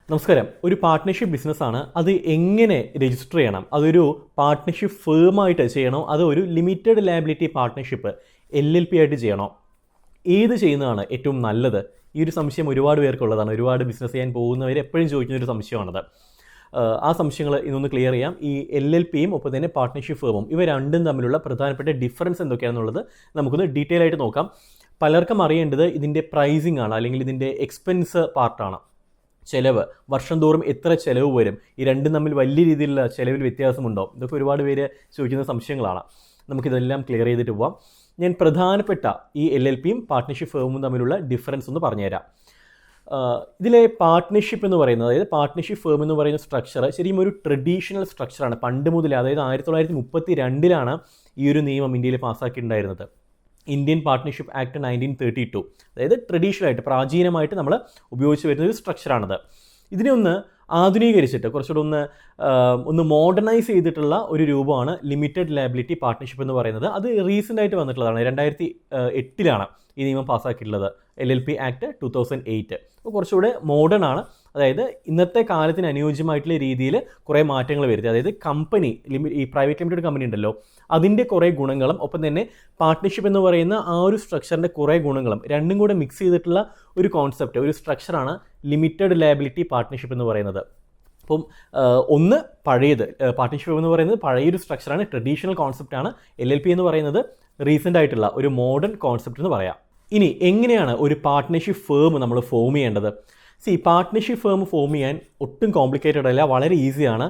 നമസ്കാരം. ഒരു പാർട്ട്ണർഷിപ്പ് ബിസിനസ്സാണ്. അത് എങ്ങനെ രജിസ്റ്റർ ചെയ്യണം? അതൊരു പാർട്ട്ണർഷിപ്പ് ഫേമായിട്ട് ചെയ്യണോ? അതോ ഒരു ലിമിറ്റഡ് ലയബിലിറ്റി പാർട്ട്ണർഷിപ്പ് LLP ആയിട്ട് ചെയ്യണോ? ഏത് ചെയ്യുന്നതാണ് ഏറ്റവും നല്ലത്? ഈ ഒരു സംശയം ഒരുപാട് പേർക്കുള്ളതാണ്. ഒരുപാട് ബിസിനസ് ചെയ്യാൻ പോകുന്നവർ എപ്പോഴും ചോദിക്കുന്ന ഒരു സംശയമാണത്. ആ സംശയങ്ങൾ ഇന്നൊന്ന് ക്ലിയർ ചെയ്യാം. ഈ LLPയും ഒപ്പം തന്നെ പാർട്ട്ണർഷിപ്പ് ഫേമും ഇവ രണ്ടും തമ്മിലുള്ള പ്രധാനപ്പെട്ട ഡിഫറൻസ് എന്തൊക്കെയാണെന്നുള്ളത് നമുക്കൊന്ന് ഡീറ്റെയിൽ ആയിട്ട് നോക്കാം. പലർക്കും അറിയേണ്ടത് ഇതിൻ്റെ പ്രൈസിംഗ് ആണ്, അല്ലെങ്കിൽ ഇതിൻ്റെ എക്സ്പെൻസ് പാർട്ടാണ്. ചിലവ്, വർഷം തോറും എത്ര ചിലവ് വരും, ഈ രണ്ടും തമ്മിൽ വലിയ രീതിയിലുള്ള ചിലവിൽ വ്യത്യാസമുണ്ടോ? ഇതൊക്കെ ഒരുപാട് പേര് ചോദിക്കുന്ന സംശയങ്ങളാണ്. നമുക്കിതെല്ലാം ക്ലിയർ ചെയ്തിട്ട് പോവാം. ഞാൻ പ്രധാനപ്പെട്ട ഈ LLPയും പാർട്ട്ണർഷിപ്പ് ഫേമും തമ്മിലുള്ള ഡിഫറൻസ് ഒന്ന് പറഞ്ഞുതരാം. ഇതിലെ പാർട്ട്ണർഷിപ്പ് എന്ന് പറയുന്നത്, അതായത് പാർട്ട്ണർഷിപ്പ് ഫേം എന്ന് പറയുന്ന സ്ട്രക്ചർ ശരിക്കും ഒരു ട്രഡീഷണൽ സ്ട്രക്ചറാണ്. പണ്ട് മുതലേ, അതായത് 1932 ഈ ഒരു നിയമം ഇന്ത്യയിൽ പാസ്സാക്കിയിട്ടുണ്ടായിരുന്നത്. ഇന്ത്യൻ പാർട്ട്ണർഷിപ്പ് ആക്ട് 1932, അതായത് ട്രഡീഷണലായിട്ട് പ്രാചീനമായിട്ട് നമ്മൾ ഉപയോഗിച്ച് വരുന്ന ഒരു സ്ട്രക്ചറാണത്. ഇതിനെ ഒന്ന് ആധുനീകരിച്ചിട്ട് കുറച്ചുകൂടെ ഒന്ന് മോഡേണൈസ് ചെയ്തിട്ടുള്ള ഒരു രൂപമാണ് ലിമിറ്റഡ് ലയബിലിറ്റി പാർട്ട്ണർഷിപ്പ് എന്ന് പറയുന്നത്. അത് റീസെൻ്റ് ആയിട്ട് വന്നിട്ടുള്ളതാണ്. 2008 ഈ നിയമം പാസ്സാക്കിയിട്ടുള്ളത്, LLP ആക്ട് 2008. അപ്പോൾ കുറച്ചുകൂടെ മോഡേൺ ആണ്. അതായത് ഇന്നത്തെ കാലത്തിന് അനുയോജ്യമായിട്ടുള്ള രീതിയിൽ കുറേ മാറ്റങ്ങൾ വരുത്തി. അതായത് കമ്പനി ഈ പ്രൈവറ്റ് ലിമിറ്റഡ് കമ്പനി ഉണ്ടല്ലോ, അതിൻ്റെ കുറേ ഗുണങ്ങളും ഒപ്പം തന്നെ പാർട്ട്ണർഷിപ്പ് എന്ന് പറയുന്ന ആ ഒരു സ്ട്രക്ചറിൻ്റെ കുറേ ഗുണങ്ങളും രണ്ടും കൂടെ മിക്സ് ചെയ്തിട്ടുള്ള ഒരു കോൺസെപ്റ്റ്, ഒരു സ്ട്രക്ചറാണ് ലിമിറ്റഡ് ലയബിലിറ്റി പാർട്ട്ണർഷിപ്പ് എന്ന് പറയുന്നത്. അപ്പം ഒന്ന് പഴയത്, പാർട്ട്ണർഷിപ്പ് എന്ന് പറയുന്നത് പഴയൊരു സ്ട്രക്ചറാണ്, ട്രഡീഷണൽ കോൺസെപ്റ്റാണ്. LLP എന്ന് പറയുന്നത് റീസെൻ്റ് ആയിട്ടുള്ള ഒരു മോഡേൺ കോൺസെപ്റ്റ് എന്ന് പറയാം. ഇനി എങ്ങനെയാണ് ഒരു പാർട്ട്ണർഷിപ്പ് ഫേം നമ്മൾ ഫോം ചെയ്യേണ്ടത്? പാർട്ട്ണർഷിപ്പ് ഫേം ഫോം ചെയ്യാൻ ഒട്ടും കോംപ്ലിക്കേറ്റഡ് അല്ല, വളരെ ഈസിയാണ്.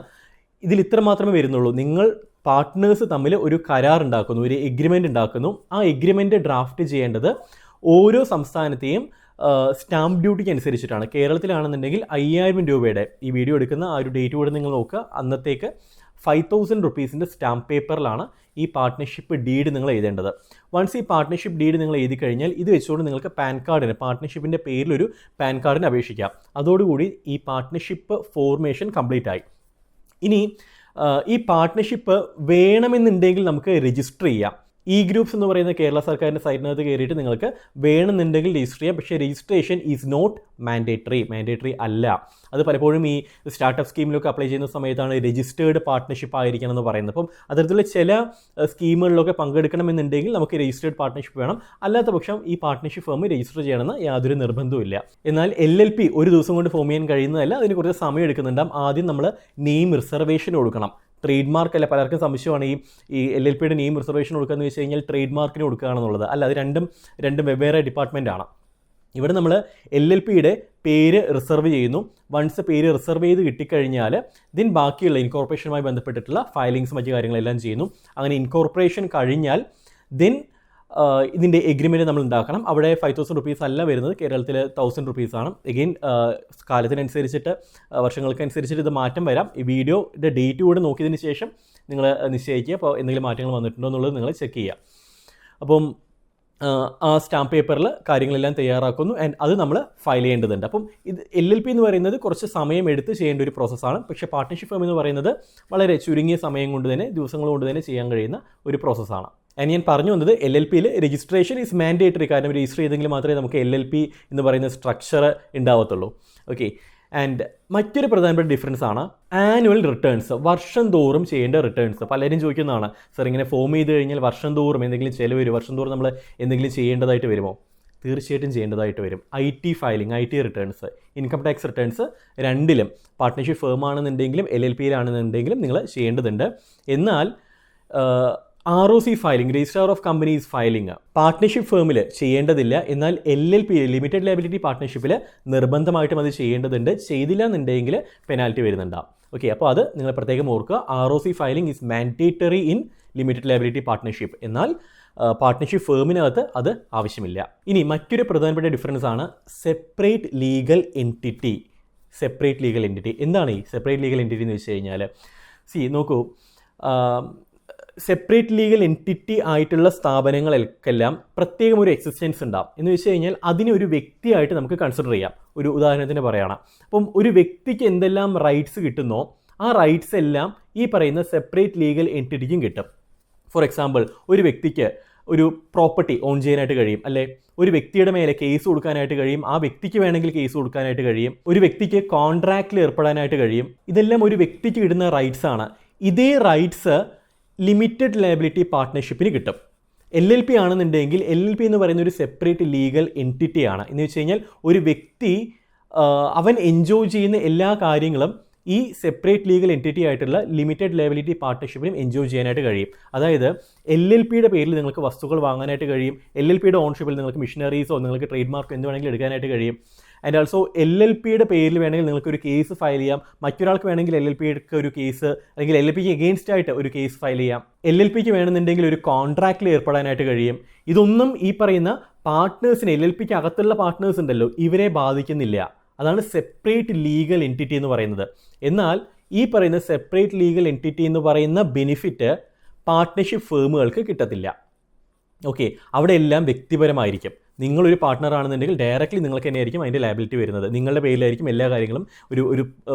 ഇതിൽ ഇത്ര മാത്രമേ വരുന്നുള്ളൂ. നിങ്ങൾ പാർട്ട്നേഴ്സ് തമ്മിൽ ഒരു കരാർ ഉണ്ടാക്കുന്നു, ഒരു എഗ്രിമെൻ്റ് ഉണ്ടാക്കുന്നു. ആ എഗ്രിമെൻ്റ് ഡ്രാഫ്റ്റ് ചെയ്യേണ്ടത് ഓരോ സംസ്ഥാനത്തെയും സ്റ്റാമ്പ് ഡ്യൂട്ടിക്ക് അനുസരിച്ചിട്ടാണ്. കേരളത്തിലാണെന്നുണ്ടെങ്കിൽ 5000 രൂപയുടെ, ഈ വീഡിയോ എടുക്കുന്ന ആ ഒരു ഡേറ്റ് കൂടെ നിങ്ങൾ നോക്കുക, അന്നത്തേക്ക് 5000 റുപ്പീസിൻ്റെ സ്റ്റാമ്പ് പേപ്പറിലാണ് ഈ പാർട്ട്ണർഷിപ്പ് ഡീഡ് നിങ്ങൾ എഴുതേണ്ടത്. വൺസ് ഈ പാർട്ട്ണർഷിപ്പ് ഡീഡ് നിങ്ങൾ എഴുതി കഴിഞ്ഞാൽ ഇത് വെച്ചുകൊണ്ട് നിങ്ങൾക്ക് പാൻ കാർഡിന്, പാർട്ട്ണർഷിപ്പിൻ്റെ പേരിലൊരു പാൻ കാർഡിന് അപേക്ഷിക്കാം. അതോടുകൂടി ഈ പാർട്ട്ണർഷിപ്പ് ഫോർമേഷൻ കംപ്ലീറ്റ് ആയി. ഇനി ഈ പാർട്ട്ണർഷിപ്പ് വേണമെന്നുണ്ടെങ്കിൽ നമുക്ക് രജിസ്റ്റർ ചെയ്യാം. ഗ്രൂപ്പ്സ് എന്ന് പറയുന്ന കേരള സർക്കാരിൻ്റെ സൈറ്റിനകത്ത് കയറിയിട്ട് നിങ്ങൾക്ക് വേണമെന്നുണ്ടെങ്കിൽ രജിസ്റ്റർ ചെയ്യാം. പക്ഷേ രജിസ്ട്രേഷൻ ഈസ് നോട്ട് മാൻഡേറ്ററി അല്ല. അത് പലപ്പോഴും ഈ സ്റ്റാർട്ടപ്പ് സ്കീമിലൊക്കെ അപ്ലൈ ചെയ്യുന്ന സമയത്താണ് രജിസ്റ്റേർഡ് പാർട്ട്ണർഷിപ്പ് ആയിരിക്കണം എന്ന് പറയുന്നത്. അപ്പം അത്തരത്തിലുള്ള ചില സ്കീമുകളിലൊക്കെ പങ്കെടുക്കണമെന്നുണ്ടെങ്കിൽ നമുക്ക് രജിസ്റ്റേർഡ് പാർട്ട്ണർഷിപ്പ് വേണം. അല്ലാത്ത പക്ഷം ഈ പാർട്ട്ണർഷിപ്പ് ഫേം രജിസ്റ്റർ ചെയ്യണമെന്ന് യാതൊരു നിർബന്ധവുമില്ല. എന്നാൽ LLP ഒരു ദിവസം കൊണ്ട് ഫോം ചെയ്യാൻ കഴിയുന്നതല്ല, അതിന് കുറച്ച് സമയം എടുക്കുന്നുണ്ടാകും. ആദ്യം നമ്മൾ നെയിം റിസർവേഷൻ കൊടുക്കണം. ട്രേഡ് മാർക്ക് അല്ല, പലർക്കും സംശയമാണ് ഈ LLPയുടെ നെയിം റിസർവേഷൻ കൊടുക്കുക എന്ന് വെച്ച് കഴിഞ്ഞാൽ ട്രേഡ് മാർക്കിന് കൊടുക്കുകയാണെന്നുള്ളത്. അല്ല, അത് രണ്ടും വെവ്വേറെ ഡിപ്പാർട്ട്മെൻറ്റാണ്. ഇവിടെ നമ്മൾ LLPയുടെ പേര് റിസർവ് ചെയ്യുന്നു. വൺസ് പേര് റിസർവ് ചെയ്ത് കിട്ടിക്കഴിഞ്ഞാൽ ബാക്കിയുള്ള ഇൻകോർപ്പറേഷനുമായി ബന്ധപ്പെട്ടിട്ടുള്ള ഫയലിങ്സ് മറ്റു കാര്യങ്ങളെല്ലാം ചെയ്യുന്നു. അങ്ങനെ ഇൻകോർപ്പറേഷൻ കഴിഞ്ഞാൽ ഇതിൻ്റെ എഗ്രിമെൻറ്റ് നമ്മൾ ഉണ്ടാക്കണം. അവിടെ 5000 റുപ്പീസ് അല്ല വരുന്നത്, കേരളത്തിൽ 1000 റുപ്പീസാണ്. എഗെയിൻ കാലത്തിനനുസരിച്ചിട്ട്, വർഷങ്ങൾക്കനുസരിച്ചിട്ട് ഇത് മാറ്റം വരാം. ഈ വീഡിയോയുടെ ഡേറ്റ് കൂടെ നോക്കിയതിന് ശേഷം നിങ്ങൾ നിശ്ചയിക്കുക. അപ്പോൾ എന്തെങ്കിലും മാറ്റങ്ങൾ വന്നിട്ടുണ്ടോ എന്നുള്ളത് നിങ്ങൾ ചെക്ക് ചെയ്യുക. അപ്പം ആ സ്റ്റാമ്പ് പേപ്പറിൽ കാര്യങ്ങളെല്ലാം തയ്യാറാക്കുന്നു, ആൻഡ് അത് നമ്മൾ ഫയൽ ചെയ്യേണ്ടതുണ്ട്. അപ്പം ഇത് LLP എന്ന് പറയുന്നത് കുറച്ച് സമയം എടുത്ത് ചെയ്യേണ്ട ഒരു പ്രോസസ്സാണ്. പക്ഷേ പാർട്ട്ണർഷിപ്പ് ഫേം എന്ന് പറയുന്നത് വളരെ ചുരുങ്ങിയ സമയം കൊണ്ട് തന്നെ, ദിവസങ്ങൾ കൊണ്ട് തന്നെ ചെയ്യാൻ കഴിയുന്ന ഒരു പ്രോസസ്സാണ്. ആൻഡ് ഞാൻ പറഞ്ഞു വന്നത്, LLPയിൽ രജിസ്ട്രേഷൻ ഈസ് മാൻഡേറ്ററി. കാരണം രജിസ്റ്റർ ചെയ്തെങ്കിൽ മാത്രമേ നമുക്ക് LLP എന്ന് പറയുന്ന സ്ട്രക്ചർ ഉണ്ടാവത്തുള്ളൂ. ഓക്കെ. ആൻഡ് മറ്റൊരു പ്രധാനപ്പെട്ട ഡിഫറൻസ് ആണ് ആനുവൽ റിട്ടേൺസ്, വർഷം തോറും ചെയ്യേണ്ട റിട്ടേൺസ്. പലരും ചോദിക്കുന്നതാണ്, സർ ഇങ്ങനെ ഫോം ചെയ്ത് കഴിഞ്ഞാൽ വർഷം തോറും എന്തെങ്കിലും ചിലവ് വരും, വർഷം തോറും നമ്മൾ എന്തെങ്കിലും ചെയ്യേണ്ടതായിട്ട് വരുമോ? തീർച്ചയായിട്ടും ചെയ്യേണ്ടതായിട്ട് വരും. IT filing, IT returns, income tax returns രണ്ടിലും, പാർട്ട്ണർഷിപ്പ് ഫേം ആണെന്നുണ്ടെങ്കിലും LLPയിലാണെന്നുണ്ടെങ്കിലും നിങ്ങൾ ചെയ്യേണ്ടതുണ്ട്. എന്നാൽ ROC filing, registrar of companies filing, partnership ഫേമിൽ ചെയ്യേണ്ടതില്ല. എന്നാൽ LLP, ലിമിറ്റഡ് ലയബിലിറ്റി പാർട്ട്ണർഷിപ്പിൽ നിർബന്ധമായിട്ടും അത് ചെയ്യേണ്ടതുണ്ട്. ചെയ്തില്ല എന്നുണ്ടെങ്കിൽ പെനാൽറ്റി വരുന്നുണ്ടാവും. ഓക്കെ, അപ്പോൾ അത് നിങ്ങൾ പ്രത്യേകം ഓർക്കുക. ROC filing is mandatory in limited liability partnership. എന്നാൽ പാർട്ട്ണർഷിപ്പ് ഫേമിനകത്ത് അത് ആവശ്യമില്ല. ഇനി മറ്റൊരു പ്രധാനപ്പെട്ട ഡിഫറൻസ് ആണ് സെപ്പറേറ്റ് ലീഗൽ എൻറ്റിറ്റി. എന്താണ് ഈ സെപ്പറേറ്റ് ലീഗൽ എൻറ്റിറ്റി എന്ന് വെച്ച് കഴിഞ്ഞാൽ, നോക്കൂ, സെപ്പറേറ്റ് ലീഗൽ എൻറ്റിറ്റി ആയിട്ടുള്ള സ്ഥാപനങ്ങൾക്കെല്ലാം പ്രത്യേകം ഒരു എക്സിസ്റ്റൻസ് ഉണ്ടാവും. എന്ന് വെച്ച് കഴിഞ്ഞാൽ അതിനെ ഒരു വ്യക്തിയായിട്ട് നമുക്ക് കൺസിഡർ ചെയ്യാം. ഒരു ഉദാഹരണത്തിന് പറയുകയാണ്, അപ്പം ഒരു വ്യക്തിക്ക് എന്തെല്ലാം റൈറ്റ്സ് കിട്ടുന്നോ ആ റൈറ്റ്സ് എല്ലാം ഈ പറയുന്ന സെപ്പറേറ്റ് ലീഗൽ എൻറ്റിറ്റിക്കും കിട്ടും. ഫോർ എക്സാമ്പിൾ, ഒരു വ്യക്തിക്ക് ഒരു പ്രോപ്പർട്ടി ഓൺ ചെയ്യാനായിട്ട് കഴിയും, അല്ലേ? ഒരു വ്യക്തിയുടെ മേലെ കേസ് കൊടുക്കാനായിട്ട് കഴിയും, ആ വ്യക്തിക്ക് വേണമെങ്കിൽ കേസ് കൊടുക്കാനായിട്ട് കഴിയും, ഒരു വ്യക്തിക്ക് കോൺട്രാക്റ്റിൽ ഏർപ്പെടാനായിട്ട് കഴിയും. ഇതെല്ലാം ഒരു വ്യക്തിക്ക് ഇടുന്ന റൈറ്റ്സ് ആണ്. ഇതേ റൈറ്റ്സ് ലിമിറ്റഡ് ലയബിലിറ്റി പാർട്ട്ണർഷിപ്പിന് കിട്ടും. LLP ആണെന്നുണ്ടെങ്കിൽ LLP എന്ന് പറയുന്ന ഒരു സെപ്പറേറ്റ് ലീഗൽ എൻറ്റിറ്റി ആണ്. എന്ന് വെച്ച് കഴിഞ്ഞാൽ ഒരു വ്യക്തി അവൻ എൻജോയ് ചെയ്യുന്ന എല്ലാ കാര്യങ്ങളും ഈ സെപ്പറേറ്റ് ലീഗൽ എൻറ്റിറ്റി ആയിട്ടുള്ള ലിമിറ്റഡ് ലയബിലിറ്റി പാർട്ട്ണർഷിപ്പിനും എൻജോയ് ചെയ്യാനായിട്ട് കഴിയും. അതായത് LLPയുടെ പേരിൽ നിങ്ങൾക്ക് വസ്തുക്കൾ വാങ്ങാനായിട്ട് കഴിയും, LLPയുടെ ഓൺഷിപ്പിൽ നിങ്ങൾക്ക് മിഷനറീസോ നിങ്ങൾക്ക് ട്രേഡ് മാർക്കോ എന്ത് വേണമെങ്കിലും എടുക്കാനായിട്ട് കഴിയും. ആൻഡ് ഓൾസോ LLPയുടെ പേരിൽ വേണമെങ്കിൽ നിങ്ങൾക്കൊരു കേസ് ഫയൽ ചെയ്യാം, മറ്റൊരാൾക്ക് വേണമെങ്കിൽ LLPക്ക് ഒരു കേസ് അല്ലെങ്കിൽ LLPക്ക് എഗെയിൻസ്റ്റ് ആയിട്ട് ഒരു കേസ് ഫയൽ ചെയ്യാം, LLPക്ക് വേണമെന്നുണ്ടെങ്കിൽ ഒരു കോൺട്രാക്റ്റിൽ ഏർപ്പെടാനായിട്ട് കഴിയും. ഇതൊന്നും ഈ പറയുന്ന പാർട്ട്നേഴ്സിന് LLPക്ക് അകത്തുള്ള പാർട്ട്നേഴ്സ് ഉണ്ടല്ലോ ഇവരെ ബാധിക്കുന്നില്ല. അതാണ് സെപ്പറേറ്റ് ലീഗൽ എൻറ്റിറ്റി എന്ന് പറയുന്നത്. എന്നാൽ ഈ പറയുന്ന സെപ്പറേറ്റ് ലീഗൽ എൻറ്റിറ്റി എന്ന് പറയുന്ന ബെനിഫിറ്റ് പാർട്ട്ണർഷിപ്പ് ഫേമുകൾക്ക് കിട്ടത്തില്ല. ഓക്കെ, അവിടെ എല്ലാം വ്യക്തിപരമായിരിക്കും. നിങ്ങളൊരു പാർട്ട്ണർ ആണെന്നുണ്ടെങ്കിൽ ഡയറക്റ്റ്ലി നിങ്ങൾക്ക് തന്നെയായിരിക്കും അതിൻ്റെ ലയബിലിറ്റി വരുന്നത്. നിങ്ങളുടെ പേരിലായിരിക്കും എല്ലാ കാര്യങ്ങളും. ഒരു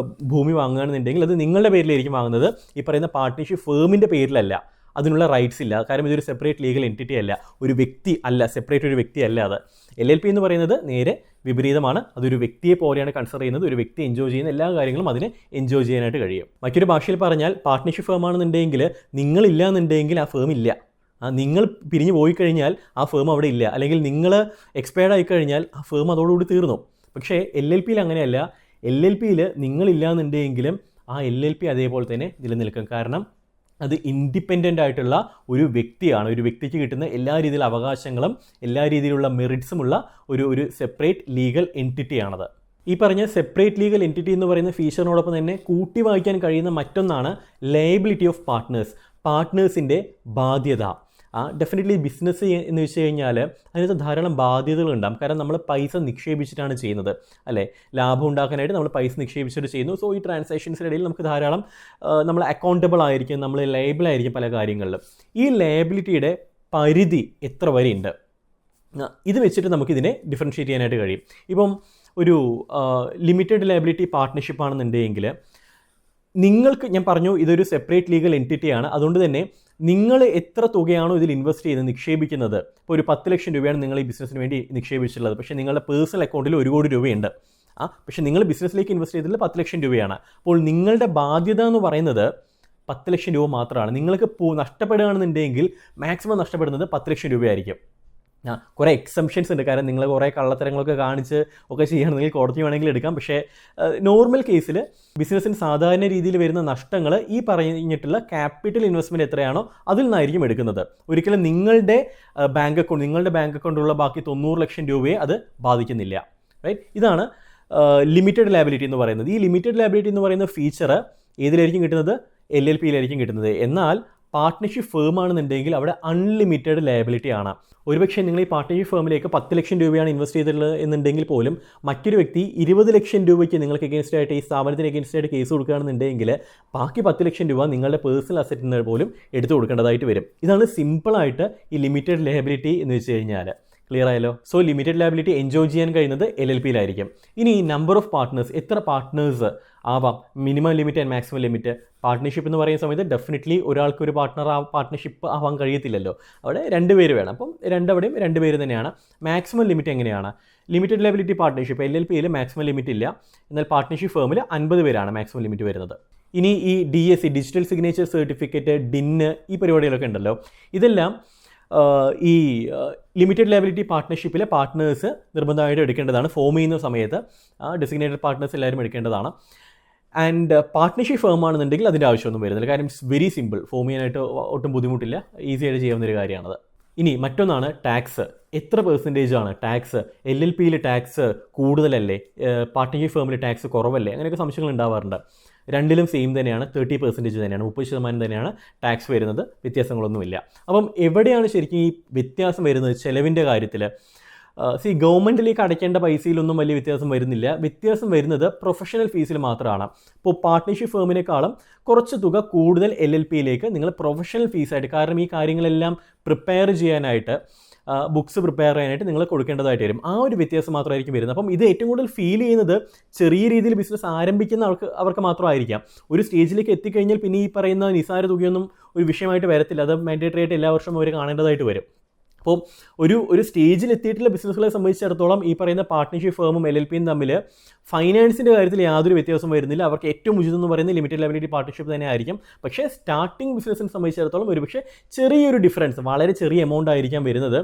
ഭൂമി വാങ്ങുകയാണെന്നുണ്ടെങ്കിൽ അത് നിങ്ങളുടെ പേരിലായിരിക്കും വാങ്ങുന്നത്, ഈ പറയുന്ന പാർട്ട്ണർഷിപ്പ് ഫേമിൻ്റെ പേരിലല്ല. അതിനുള്ള റൈറ്റ്സ് ഇല്ല, കാരണം ഇതൊരു സെപ്പറേറ്റ് ലീഗൽ എൻറ്റിറ്റി അല്ല, ഒരു വ്യക്തി അല്ല, സെപ്പറേറ്റ് ഒരു വ്യക്തി അല്ല അത്. LLP എന്ന് പറയുന്നത് നേരെ വിപരീതമാണ്. അതൊരു വ്യക്തിയെ പോലെയാണ് കൺസിഡർ ചെയ്യുന്നത്. ഒരു വ്യക്തി എൻജോയ് ചെയ്യുന്ന എല്ലാ കാര്യങ്ങളും അതിനെ എൻജോയ് ചെയ്യാനായിട്ട് കഴിയും. മറ്റൊരു ഭാഷയിൽ പറഞ്ഞാൽ പാർട്ട്ണർഷിപ്പ് ഫേം ആണെന്നുണ്ടെങ്കിൽ നിങ്ങളില്ല എന്നുണ്ടെങ്കിൽ ആ ഫേം ഇല്ല. നിങ്ങൾ പിരിഞ്ഞു പോയി കഴിഞ്ഞാൽ ആ ഫേം അവിടെ ഇല്ല, അല്ലെങ്കിൽ നിങ്ങൾ എക്സ്പയർഡ് ആയിക്കഴിഞ്ഞാൽ ആ ഫേം അതോടുകൂടി തീർന്നു. പക്ഷേ LLPയിൽ അങ്ങനെയല്ല. LLPയിൽ നിങ്ങളില്ല എന്നുണ്ടെങ്കിലും ആ LLP അതേപോലെ തന്നെ നിലനിൽക്കും. കാരണം അത് ഇൻഡിപെൻഡൻ്റ് ആയിട്ടുള്ള ഒരു വ്യക്തിയാണ്. ഒരു വ്യക്തിക്ക് കിട്ടുന്ന എല്ലാ രീതിയിലുള്ള അവകാശങ്ങളും എല്ലാ രീതിയിലുള്ള മെറിറ്റ്സുമുള്ള ഒരു സെപ്പറേറ്റ് ലീഗൽ എൻറ്റിറ്റിയാണത്. ഈ പറഞ്ഞ സെപ്പറേറ്റ് ലീഗൽ എൻറ്റിറ്റി എന്ന് പറയുന്ന ഫീച്ചറിനോടൊപ്പം തന്നെ കൂട്ടി വായിക്കാൻ കഴിയുന്ന മറ്റൊന്നാണ് ലയബിലിറ്റി ഓഫ് പാർട്ട്നേഴ്സ്. പാർട്ട്നേഴ്സിൻ്റെ ബാധ്യത. ഡെഫിനറ്റ്ലി ബിസിനസ് എന്ന് വെച്ച് കഴിഞ്ഞാൽ അതിനകത്ത് ധാരാളം ബാധ്യതകളുണ്ടാകും. കാരണം നമ്മൾ പൈസ നിക്ഷേപിച്ചിട്ടാണ് ചെയ്യുന്നത്, അല്ലേ? ലാഭം ഉണ്ടാക്കാനായിട്ട് നമ്മൾ പൈസ നിക്ഷേപിച്ചിട്ട് ചെയ്യുന്നു. സോ ഈ ട്രാൻസാക്ഷൻസിനിടയിൽ നമുക്ക് ധാരാളം നമ്മൾ അക്കൗണ്ടബിൾ ആയിരിക്കും, നമ്മൾ ലയബിൾ ആയിരിക്കും പല കാര്യങ്ങളിലും. ഈ ലയബിലിറ്റിയുടെ പരിധി എത്ര വരെ ഉണ്ട്, ഇത് വെച്ചിട്ട് നമുക്കിതിനെ ഡിഫറൻഷ്യേറ്റ് ചെയ്യാനായിട്ട് കഴിയും. ഇപ്പം ഒരു ലിമിറ്റഡ് ലയബിലിറ്റി പാർട്ട്ണർഷിപ്പ് ആണെന്നുണ്ടെങ്കിൽ നിങ്ങൾക്ക്, ഞാൻ പറഞ്ഞു ഇതൊരു സെപ്പറേറ്റ് ലീഗൽ എൻറ്റിറ്റിയാണ്. അതുകൊണ്ട് തന്നെ നിങ്ങൾ എത്ര തുകയാണോ ഇതിൽ ഇൻവെസ്റ്റ് ചെയ്ത് നിക്ഷേപിക്കുന്നത്, ഇപ്പോൾ ഒരു 10 ലക്ഷം രൂപയാണ് നിങ്ങൾ ഈ ബിസിനസ്സിന് വേണ്ടി നിക്ഷേപിച്ചിട്ടുള്ളത്. പക്ഷേ നിങ്ങളുടെ പേഴ്സണൽ അക്കൗണ്ടിൽ 1 കോടി രൂപയുണ്ട്. പക്ഷേ നിങ്ങൾ ബിസിനസ്സിലേക്ക് ഇൻവെസ്റ്റ് ചെയ്തതിൽ 10 ലക്ഷം രൂപയാണ്. അപ്പോൾ നിങ്ങളുടെ ബാധ്യത എന്ന് പറയുന്നത് 10 ലക്ഷം രൂപ മാത്രമാണ്. നിങ്ങൾക്ക് നഷ്ടപ്പെടുകയാണെന്നുണ്ടെങ്കിൽ മാക്സിമം നഷ്ടപ്പെടുന്നത് 10 ലക്ഷം രൂപയായിരിക്കും. കുറേ എക്സംഷൻസ് ഉണ്ട്. കാരണം നിങ്ങൾ കുറേ കള്ളത്തരങ്ങളൊക്കെ കാണിച്ച് ഒക്കെ ചെയ്യുകയാണെങ്കിൽ കോടതി വേണമെങ്കിൽ എടുക്കാം. പക്ഷേ നോർമൽ കേസിൽ ബിസിനസ്സിന് സാധാരണ രീതിയിൽ വരുന്ന നഷ്ടങ്ങൾ ഈ പറഞ്ഞിട്ടുള്ള ക്യാപിറ്റൽ ഇൻവെസ്റ്റ്മെൻറ്റ് എത്രയാണോ അതിൽ നിന്നായിരിക്കും എടുക്കുന്നത്. ഒരിക്കലും നിങ്ങളുടെ ബാങ്ക് അക്കൗണ്ടിലുള്ള ബാക്കി 90 ലക്ഷം രൂപയെ അത് ബാധിക്കുന്നില്ല. റൈറ്റ്? ഇതാണ് ലിമിറ്റഡ് ലയബിലിറ്റി എന്ന് പറയുന്നത്. ഈ ലിമിറ്റഡ് ലയബിലിറ്റി എന്ന് പറയുന്ന ഫീച്ചർ ഏതിലായിരിക്കും കിട്ടുന്നത്? LLPയിലായിരിക്കും കിട്ടുന്നത്. എന്നാൽ പാർട്ട്ണർഷിപ്പ് ഫേം ആണെന്നുണ്ടെങ്കിൽ അവിടെ അൺലിമിറ്റഡ് ലയബിലിറ്റി ആണ്. ഒരുപക്ഷെ നിങ്ങൾ ഈ പാർട്ട്ണർഷിപ്പ് ഫേമിലേക്ക് 10 ലക്ഷം രൂപയാണ് ഇൻവെസ്റ്റ് ചെയ്തിട്ടുള്ളത് എന്നുണ്ടെങ്കിൽ പോലും മറ്റൊരു വ്യക്തി 20 ലക്ഷം രൂപയ്ക്ക് നിങ്ങൾക്ക് എഗെയിൻസ്റ്റ് ആയിട്ട്, ഈ സ്ഥാപനത്തിന് എഗെയിൻസ്റ്റ് ആയിട്ട് കേസ് കൊടുക്കുകയാണെന്നുണ്ടെങ്കിൽ ബാക്കി 10 ലക്ഷം രൂപ നിങ്ങളുടെ പേഴ്സണൽ അസറ്റിന് പോലും എടുത്തു കൊടുക്കേണ്ടതായിട്ട് വരും. ഇതാണ് സിമ്പിളായിട്ട് ഈ ലിമിറ്റഡ് ലയബിലിറ്റി എന്ന് വെച്ച് കഴിഞ്ഞാൽ. ക്ലിയർ ആയല്ലോ? സോ ലിമിറ്റഡ് ലയബിലിറ്റി എൻജോയ് ചെയ്യാൻ കഴിയുന്നത് LLPയിലായിരിക്കും. ഇനി നമ്പർ ഓഫ് പാർട്ട്നേഴ്സ്, എത്ര പാർട്ട്നേഴ്സ് ആവാം, minimum limit and maximum limit. Partnership എന്ന് പറയുന്ന സമയത്ത് ഡെഫിനറ്റ്ലി ഒരാൾക്ക് ഒരു പാർട്ട്ണർഷിപ്പ് ആവാൻ കഴിയത്തില്ലല്ലോ. അവിടെ 2 പേര് വേണം. അപ്പം അവിടെയും 2 പേര് തന്നെയാണ്. മാക്സിമം ലിമിറ്റ് എങ്ങനെയാണ്? ലിമിറ്റഡ് ലയബിലിറ്റി പാർട്ട്ണർഷിപ്പ് LLPയിൽ മാക്സിമം ലിമിറ്റ് ഇല്ല. എന്നാൽ പാർട്ട്ണർഷിപ്പ് ഫേമിൽ 50 പേരാണ് മാക്സിമം ലിമിറ്റ് വരുന്നത്. ഇനി ഈ DSC, digital signature certificate, DIN, ഈ പരിപാടികളൊക്കെ ഉണ്ടല്ലോ, ഇതെല്ലാം ഈ ലിമിറ്റഡ് ലയബിലിറ്റി പാർട്ട്ണർഷിപ്പിലെ പാർട്ട്നേഴ്സ് നിർബന്ധമായിട്ട് എടുക്കേണ്ടതാണ്. ഫോം ചെയ്യുന്ന സമയത്ത് ഡെസിഗ്നേറ്റഡ് പാർട്ട്നേഴ്സ് എല്ലാവരും എടുക്കേണ്ടതാണ്. ആൻഡ് പാർട്ട്ണർഷിപ്പ് ഫേം ആണെന്നുണ്ടെങ്കിൽ അതിൻ്റെ ആവശ്യമൊന്നും വരുന്നില്ല. കാര്യം ഇറ്റ്സ് വെരി സിമ്പിൾ. ഫോം ചെയ്യാനായിട്ട് ഒട്ടും ബുദ്ധിമുട്ടില്ല, ഈസി ആയിട്ട് ചെയ്യാവുന്നൊരു കാര്യമാണത്. ഇനി മറ്റൊന്നാണ് ടാക്സ്. എത്ര പെർസെൻറ്റേജ് ടാക്സ്? LLPയിൽ ടാക്സ് കൂടുതലല്ലേ, പാർട്ട്ണർഷിപ്പ് ഫേമിൽ ടാക്സ് കുറവല്ലേ? അങ്ങനെയൊക്കെ സംശയങ്ങൾ ഉണ്ടാവാറുണ്ട്. രണ്ടിലും സെയിം തന്നെയാണ്, 30% തന്നെയാണ്, 30% തന്നെയാണ് ടാക്സ് വരുന്നത്. വ്യത്യാസങ്ങളൊന്നുമില്ല. അപ്പം എവിടെയാണ് ശരിക്കും ഈ വ്യത്യാസം വരുന്നത്? ചിലവിൻ്റെ കാര്യത്തിൽ ഗവൺമെൻറ്റിലേക്ക് അടയ്ക്കേണ്ട പൈസയിലൊന്നും വലിയ വ്യത്യാസം വരുന്നില്ല. വ്യത്യാസം വരുന്നത് പ്രൊഫഷണൽ ഫീസിൽ മാത്രമാണ്. ഇപ്പോൾ പാർട്ട്ണർഷിപ്പ് ഫേമിനേക്കാളും കുറച്ച് തുക കൂടുതൽ LLPയിലേക്ക് നിങ്ങൾ പ്രൊഫഷണൽ ഫീസായിട്ട്, കാരണം ഈ കാര്യങ്ങളെല്ലാം പ്രിപ്പയർ ചെയ്യാനായിട്ട്, ബുക്സ് പ്രിപ്പയർ ചെയ്യാനായിട്ട് നിങ്ങൾ കൊടുക്കേണ്ടതായിട്ട് വരും. ആ ഒരു വ്യത്യാസം മാത്രമായിരിക്കും വരുന്നത്. അപ്പം ഇത് ഏറ്റവും കൂടുതൽ ഫീൽ ചെയ്യുന്നത് ചെറിയ രീതിയിൽ ബിസിനസ് ആരംഭിക്കുന്ന അവർക്ക് മാത്രമായിരിക്കാം. ഒരു സ്റ്റേജിലേക്ക് എത്തിക്കഴിഞ്ഞാൽ പിന്നെ ഈ പറയുന്ന നിസാര തുകയൊന്നും ഒരു വിഷയമായിട്ട് വരത്തില്ല. അത് മാൻഡേറ്ററി ആയിട്ട് എല്ലാ വർഷവും അവർ കാണേണ്ടതായിട്ട് വരും. അപ്പോൾ ഒരു സ്റ്റേജിൽ എത്തിയിട്ടുള്ള ബിസിനസ്സുകളെ സംബന്ധിച്ചിടത്തോളം ഈ പറയുന്ന പാർട്ട്ണർഷിപ്പ് ഫേമും LLPയും തമ്മിൽ ഫൈനാൻസിൻ്റെ കാര്യത്തിൽ യാതൊരു വ്യത്യാസവും വരുന്നില്ല. അവർക്ക് ഏറ്റവും ഉചിതം എന്ന് പറയുന്നത് ലിമിറ്റഡ് ലയബിലിറ്റി പാർട്ട്ണർഷിപ്പ് തന്നെ ആയിരിക്കും. പക്ഷേ സ്റ്റാർട്ടിംഗ് ബിസിനസ്സിനെ സംബന്ധിച്ചിടത്തോളം ഒരുപക്ഷെ ചെറിയൊരു ഡിഫറൻസ്, വളരെ ചെറിയ എമൗണ്ട് ആയിരിക്കാം വരുന്നത്.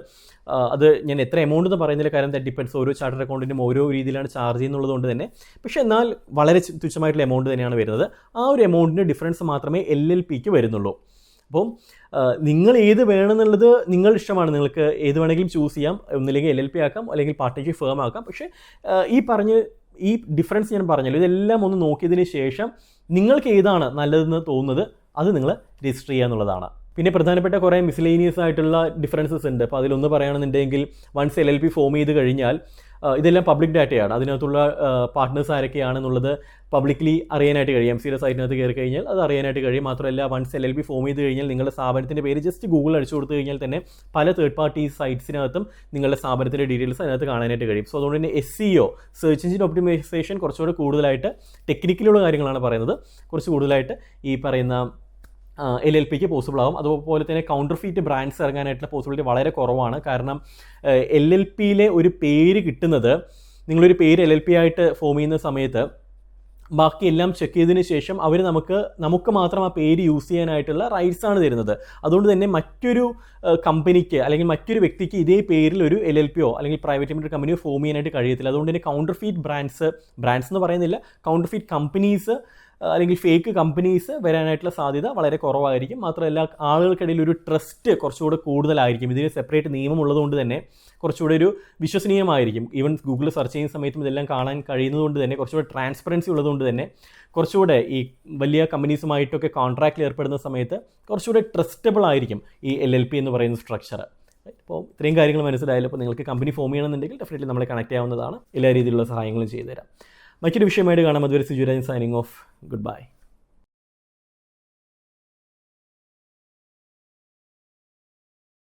അത് ഞാൻ എത്ര എമൗണ്ട് എന്ന് പറയുന്നില്ല, കാരണം ദാറ്റ് ഡിപ്പെൻഡ്സ്. ഓരോ ചാർട്ടേഡ് അക്കൗണ്ടിനും ഓരോ രീതിയിലാണ് ചാർജ് ചെയ്യുന്നുള്ളത് കൊണ്ട് തന്നെ. പക്ഷേ എന്നാൽ വളരെ തുച്ഛമായിട്ടുള്ള എമൗണ്ട് തന്നെയാണ് വരുന്നത്. ആ ഒരു എമൗണ്ടിൻ്റെ ഡിഫറൻസ് മാത്രമേ LLPക്ക് വരുന്നുള്ളൂ. അപ്പം നിങ്ങൾ ഏത് വേണമെന്നുള്ളത് നിങ്ങളുടെ ഇഷ്ടമാണ്. നിങ്ങൾക്ക് ഏത് വേണമെങ്കിലും ചൂസ് ചെയ്യാം. ഒന്നില്ലെങ്കിൽ LLP ആക്കാം, അല്ലെങ്കിൽ പാർട്ട്ണർഷിപ്പ് ഫേം ആക്കാം. പക്ഷേ ഈ ഡിഫറൻസ് ഞാൻ പറഞ്ഞല്ലോ, ഇതെല്ലാം ഒന്ന് നോക്കിയതിന് ശേഷം നിങ്ങൾക്ക് ഏതാണ് നല്ലതെന്ന് തോന്നുന്നത് അത് നിങ്ങൾ രജിസ്റ്റർ ചെയ്യുക എന്നുള്ളതാണ്. പിന്നെ പ്രധാനപ്പെട്ട കുറേ മിസ്ലേനിയസ് ആയിട്ടുള്ള ഡിഫറൻസസ് ഉണ്ട്. അപ്പോൾ അതിലൊന്ന് പറയുകയാണെന്നുണ്ടെങ്കിൽ വൺസ് LLP ഫോം ചെയ്ത് കഴിഞ്ഞാൽ ഇതെല്ലാം പബ്ലിക് ഡാറ്റയാണ്. അതിനകത്തുള്ള പാർട്ട്നേഴ്സ് ആരൊക്കെയാണെന്നുള്ളത് പബ്ലിക്കലി അറിയാനായിട്ട് കഴിയും. MCയുടെ സൈറ്റിനകത്ത് കയറി കഴിഞ്ഞാൽ അത് അറിയാനായിട്ട് കഴിയും. മാത്രമല്ല വൺസ് LLP ഫോം ചെയ്ത് കഴിഞ്ഞാൽ നിങ്ങളുടെ സ്ഥാപനത്തിൻ്റെ പേര് ജസ്റ്റ് ഗൂഗിൾ അടിച്ചു കൊടുത്തു കഴിഞ്ഞാൽ തന്നെ പല തേർഡ് പാർട്ടി സൈറ്റ്സിനകത്തും നിങ്ങളുടെ സ്ഥാപനത്തിൻ്റെ ഡീറ്റെയിൽസ് അതിനകത്ത് കാണാനായിട്ട് കഴിയും. സോ അതുകൊണ്ട് തന്നെ SEO, സെർച്ച് എഞ്ചിൻ ഒപ്റ്റിമൈസേഷൻ, കുറച്ചുകൂടെ കൂടുതലായിട്ട് ടെക്നിക്കലുള്ള കാര്യങ്ങളാണ് പറയുന്നത്. കുറച്ച് കൂടുതലായിട്ട് ഈ പറയുന്ന LLPക്ക് പോസിബിൾ ആകും. അതുപോലെ തന്നെ കൗണ്ടർ ഫീറ്റ് ബ്രാൻഡ്സ് ഇറങ്ങാനായിട്ടുള്ള പോസിബിലിറ്റി വളരെ കുറവാണ്. കാരണം LLPയിലെ ഒരു പേര് കിട്ടുന്നത്, നിങ്ങളൊരു പേര് LLP ആയിട്ട് ഫോം ചെയ്യുന്ന സമയത്ത് ബാക്കി എല്ലാം ചെക്ക് ചെയ്തതിന് ശേഷം അവർ നമുക്ക് മാത്രം ആ പേര് യൂസ് ചെയ്യാനായിട്ടുള്ള റൈറ്റ്സ് ആണ് തരുന്നത്. അതുകൊണ്ട് തന്നെ മറ്റൊരു കമ്പനിക്ക് അല്ലെങ്കിൽ മറ്റൊരു വ്യക്തിക്ക് ഇതേ പേരിൽ ഒരു LLPയോ അല്ലെങ്കിൽ പ്രൈവറ്റ് ലിമിറ്റഡ് കമ്പനിയോ ഫോം ചെയ്യാനായിട്ട് കഴിയത്തില്ല. അതുകൊണ്ട് തന്നെ കൗണ്ടർ ഫീറ്റ് ബ്രാൻഡ്സ് എന്ന് പറയുന്നില്ല, കൗണ്ടർ ഫീറ്റ് കമ്പനീസ് അല്ലെങ്കിൽ ഫേക്ക് കമ്പനീസ് വരാനായിട്ടുള്ള സാധ്യത വളരെ കുറവായിരിക്കും. മാത്രമല്ല ആളുകൾക്കിടയിൽ ഒരു ട്രസ്റ്റ് കുറച്ചുകൂടെ കൂടുതലായിരിക്കും. ഇതിന് സെപ്പറേറ്റ് നിയമം ഉള്ളതുകൊണ്ട് തന്നെ കുറച്ചുകൂടെ ഒരു വിശ്വസനീയമായിരിക്കും. ഈവൻ ഗൂഗിൾ സെർച്ച് ചെയ്യുന്ന സമയത്തും ഇതെല്ലാം കാണാൻ കഴിയുന്നതുകൊണ്ട് തന്നെ കുറച്ചുകൂടെ ട്രാൻസ്പെറൻസി ഉള്ളതുകൊണ്ട് തന്നെ കുറച്ചുകൂടെ ഈ വലിയ കമ്പനീസുമായിട്ടൊക്കെ കോൺട്രാക്റ്റിൽ ഏർപ്പെടുന്ന സമയത്ത് കുറച്ചുകൂടെ ട്രസ്റ്റബിൾ ആയിരിക്കും ഈ LLP എന്ന് പറയുന്ന സ്ട്രക്ചർ. അപ്പോൾ ഇത്രയും കാര്യങ്ങൾ മനസ്സിലായാലും അപ്പോൾ നിങ്ങൾക്ക് കമ്പനി ഫോം ചെയ്യണമെന്നുണ്ടെങ്കിൽ ഡെഫിനറ്റ്ലി നമ്മളെ കണക്ട് ചെയ്യാവുന്നതാണ്. എല്ലാ രീതിയിലുള്ള സഹായങ്ങളും ചെയ്തു തരാം. മറ്റൊരു വിഷയമായിട്ട് കാണാം. അതുവരെ സുജുരാജൻ സൈനിങ് ഓഫ്. Good bye.